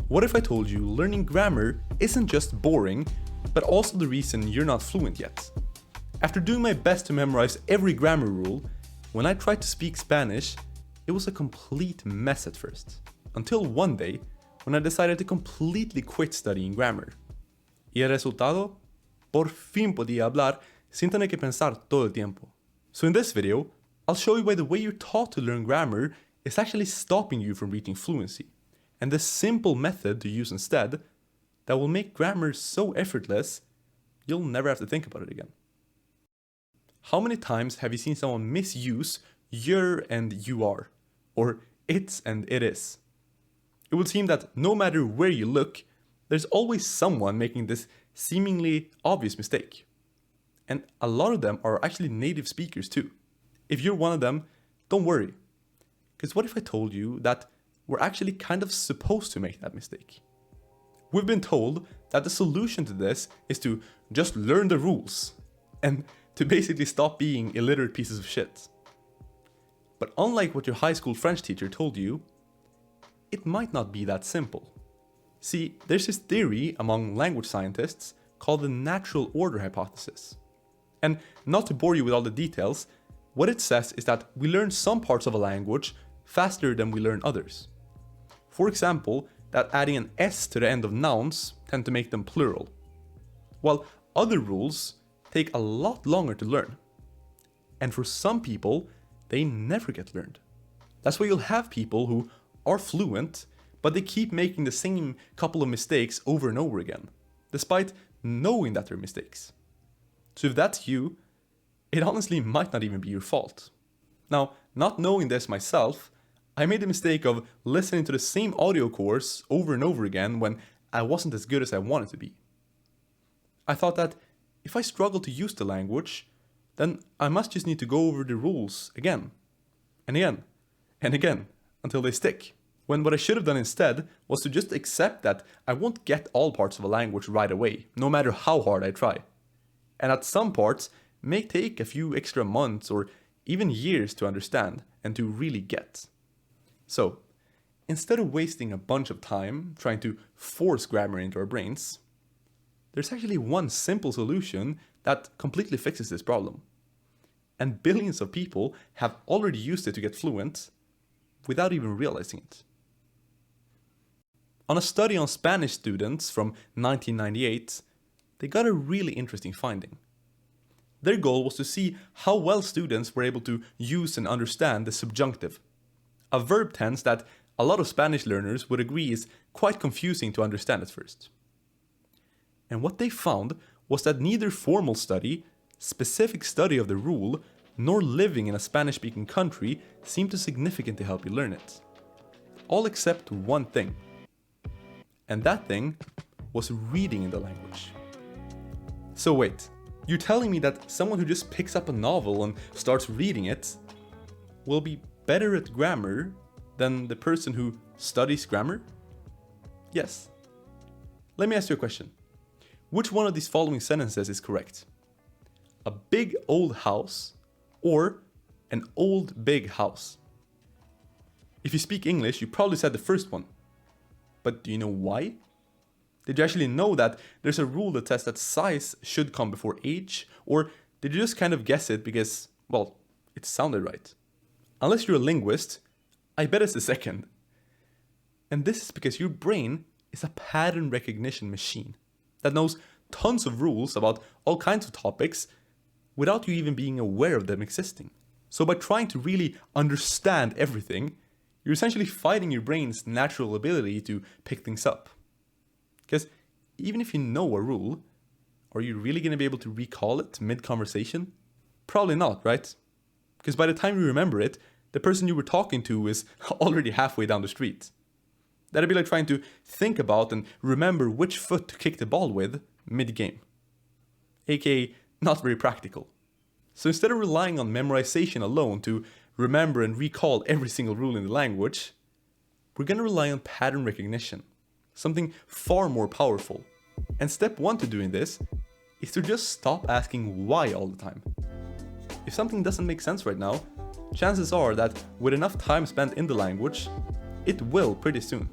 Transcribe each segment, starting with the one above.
What if I told you learning grammar isn't just boring, but also the reason you're not fluent yet? After doing my best to memorize every grammar rule, when I tried to speak Spanish, it was a complete mess at first. Until one day, when I decided to completely quit studying grammar. Y el resultado? Por fin podía hablar sin tener que pensar todo el tiempo. So in this video, I'll show you why the way you're taught to learn grammar is actually stopping you from reaching fluency, and the simple method to use instead that will make grammar so effortless, you'll never have to think about it again. How many times have you seen someone misuse you're and you are, or it's and it is? It would seem that no matter where you look, there's always someone making this seemingly obvious mistake. And a lot of them are actually native speakers too. If you're one of them, don't worry. Because what if I told you that we're actually kind of supposed to make that mistake? We've been told that the solution to this is to just learn the rules and to basically stop being illiterate pieces of shit. But unlike what your high school French teacher told you, it might not be that simple. See, there's this theory among language scientists called the natural order hypothesis. And not to bore you with all the details, what it says is that we learn some parts of a language faster than we learn others. For example, that adding an S to the end of nouns tend to make them plural, while other rules take a lot longer to learn. And for some people, they never get learned. That's why you'll have people who are fluent, but they keep making the same couple of mistakes over and over again, despite knowing that they're mistakes. So if that's you, it honestly might not even be your fault. Now, not knowing this myself, I made the mistake of listening to the same audio course over and over again when I wasn't as good as I wanted to be. I thought that if I struggle to use the language, then I must just need to go over the rules again, and again, and again, until they stick. When what I should have done instead was to just accept that I won't get all parts of a language right away, no matter how hard I try. And that some parts may take a few extra months or even years to understand and to really get. So, instead of wasting a bunch of time trying to force grammar into our brains, there's actually one simple solution that completely fixes this problem. And billions of people have already used it to get fluent without even realizing it. On a study on Spanish students from 1998, they got a really interesting finding. Their goal was to see how well students were able to use and understand the subjunctive, a verb tense that a lot of Spanish learners would agree is quite confusing to understand at first. And what they found was that neither formal study, specific study of the rule, nor living in a Spanish-speaking country seemed to significantly help you learn it. All except one thing. And that thing was reading in the language. So wait, you're telling me that someone who just picks up a novel and starts reading it will be better at grammar than the person who studies grammar? Yes. Let me ask you a question. Which one of these following sentences is correct? A big old house or an old big house? If you speak English, you probably said the first one. But do you know why? Did you actually know that there's a rule that says that size should come before age? Or did you just kind of guess it because, well, it sounded right? Unless you're a linguist, I bet it's the second. And this is because your brain is a pattern recognition machine that knows tons of rules about all kinds of topics without you even being aware of them existing. So by trying to really understand everything, you're essentially fighting your brain's natural ability to pick things up. Because even if you know a rule, are you really going to be able to recall it mid-conversation? Probably not, right? Because by the time you remember it, the person you were talking to is already halfway down the street. That'd be like trying to think about and remember which foot to kick the ball with mid-game. AKA, not very practical. So instead of relying on memorization alone to remember and recall every single rule in the language, we're going to rely on pattern recognition, something far more powerful. And step one to doing this is to just stop asking why all the time. If something doesn't make sense right now, chances are that with enough time spent in the language, it will pretty soon.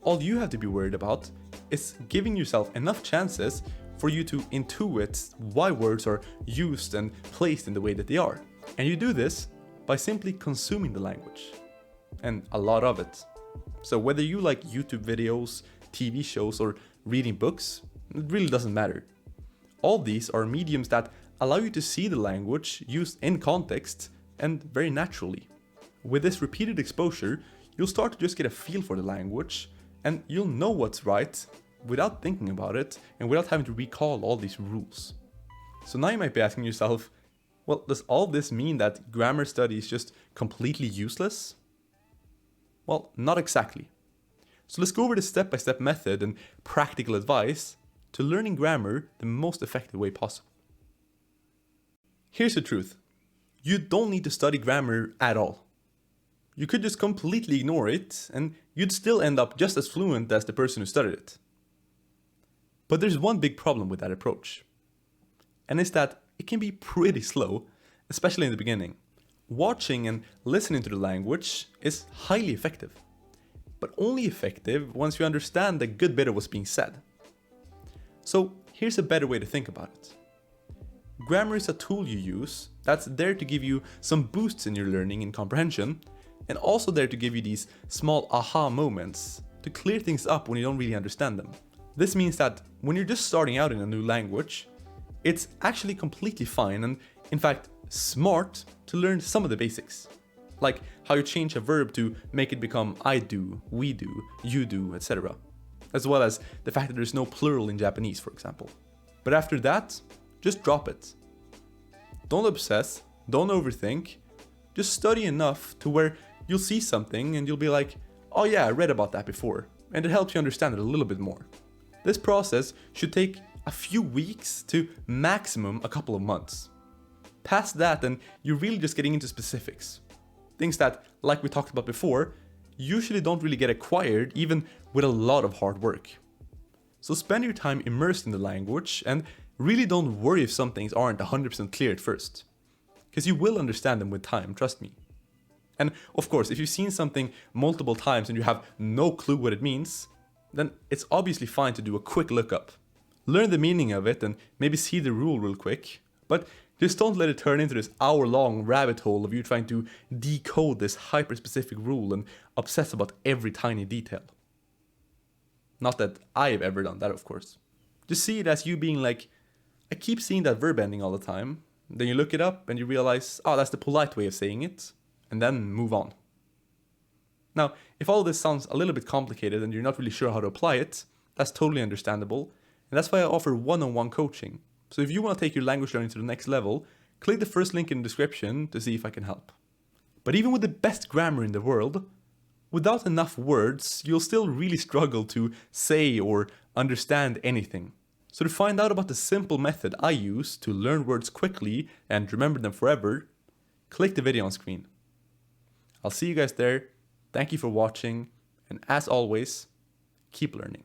All you have to be worried about is giving yourself enough chances for you to intuit why words are used and placed in the way that they are. And you do this by simply consuming the language. And a lot of it. So whether you like YouTube videos, TV shows, or reading books, it really doesn't matter. All these are mediums that allow you to see the language used in context and very naturally. With this repeated exposure, you'll start to just get a feel for the language, and you'll know what's right without thinking about it and without having to recall all these rules. So now you might be asking yourself, well, does all this mean that grammar study is just completely useless? Well, not exactly. So let's go over the step-by-step method and practical advice to learning grammar the most effective way possible. Here's the truth. You don't need to study grammar at all. You could just completely ignore it and you'd still end up just as fluent as the person who studied it. But there's one big problem with that approach. And it's that it can be pretty slow, especially in the beginning. Watching and listening to the language is highly effective, but only effective once you understand a good bit of what's being said. So here's a better way to think about it. Grammar is a tool you use that's there to give you some boosts in your learning and comprehension, and also there to give you these small aha moments to clear things up when you don't really understand them. This means that when you're just starting out in a new language, it's actually completely fine and, in fact, smart to learn some of the basics. Like how you change a verb to make it become I do, we do, you do, etc. As well as the fact that there's no plural in Japanese, for example. But after that, just drop it. Don't obsess, don't overthink, just study enough to where you'll see something and you'll be like, oh yeah, I read about that before, and it helps you understand it a little bit more. This process should take a few weeks to maximum a couple of months. Past that, and you're really just getting into specifics. Things that, like we talked about before, usually don't really get acquired even with a lot of hard work. So spend your time immersed in the language and really don't worry if some things aren't 100% clear at first. Because you will understand them with time, trust me. And of course, if you've seen something multiple times and you have no clue what it means, then it's obviously fine to do a quick lookup. Learn the meaning of it and maybe see the rule real quick, but just don't let it turn into this hour-long rabbit hole of you trying to decode this hyper-specific rule and obsess about every tiny detail. Not that I've ever done that, of course. Just see it as you being like, I keep seeing that verb ending all the time. Then you look it up and you realize, oh, that's the polite way of saying it, and then move on. Now, if all of this sounds a little bit complicated and you're not really sure how to apply it, that's totally understandable, and that's why I offer one-on-one coaching. So if you want to take your language learning to the next level, click the first link in the description to see if I can help. But even with the best grammar in the world, without enough words, you'll still really struggle to say or understand anything. So to find out about the simple method I use to learn words quickly and remember them forever, click the video on screen. I'll see you guys there. Thank you for watching, and as always, keep learning.